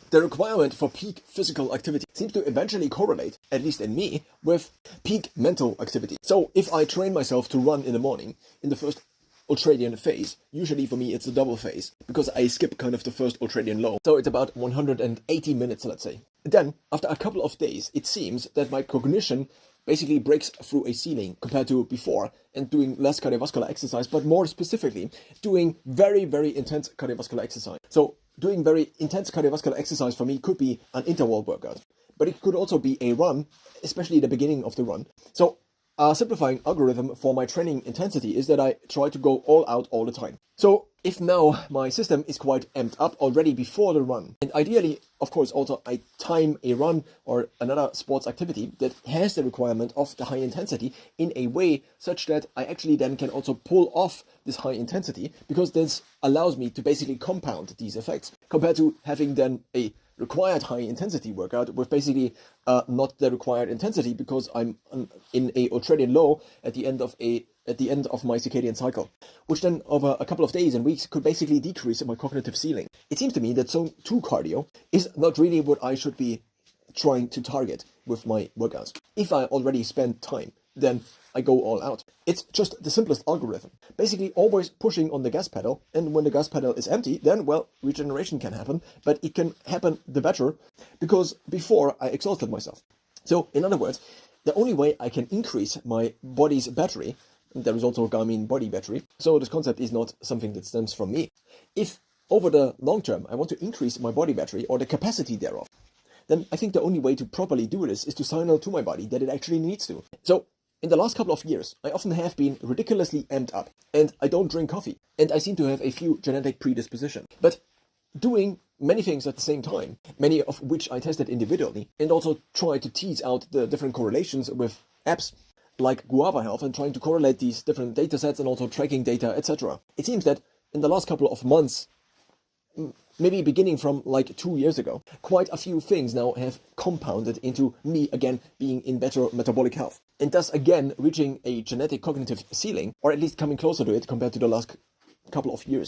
The requirement for peak physical activity seems to eventually correlate, at least in me, with peak mental activity. So if I train myself to run in the morning, in the first ultradian phase, usually for me it's a double phase, because I skip kind of the first ultradian low. So it's about 180 minutes, let's say. Then, after a couple of days, it seems that my cognition basically breaks through a ceiling compared to before, and doing less cardiovascular exercise, but more specifically, doing very, very intense cardiovascular exercise. So doing very intense cardiovascular exercise for me could be an interval workout, but it could also be a run, especially the beginning of the run. So a simplifying algorithm for my training intensity is that I try to go all out all the time. So if now my system is quite amped up already before the run, and ideally, of course, also I time a run or another sports activity that has the requirement of the high intensity in a way such that I actually then can also pull off this high intensity, because this allows me to basically compound these effects compared to having then a required high intensity workout with basically not the required intensity, because I'm in a ultradian low at the end of my circadian cycle, which then over a couple of days and weeks could basically decrease my cognitive ceiling. It seems to me that zone 2 cardio is not really what I should be trying to target with my workouts. If I already spend time, then I go all out. It's just the simplest algorithm. Basically always pushing on the gas pedal, and when the gas pedal is empty, then, well, regeneration can happen, but it can happen the better, because before I exhausted myself. So, in other words, the only way I can increase my body's battery, there is also a Garmin body battery, so this concept is not something that stems from me. If over the long term I want to increase my body battery or the capacity thereof, then I think the only way to properly do this is to signal to my body that it actually needs to. So, in the last couple of years, I often have been ridiculously amped up, and I don't drink coffee, and I seem to have a few genetic predispositions. But doing many things at the same time, many of which I tested individually, and also try to tease out the different correlations with apps like Guava Health, and trying to correlate these different data sets and also tracking data, etc. It seems that in the last couple of months, maybe beginning from like 2 years ago, quite a few things now have compounded into me again being in better metabolic health, and thus again reaching a genetic cognitive ceiling, or at least coming closer to it compared to the last couple of years.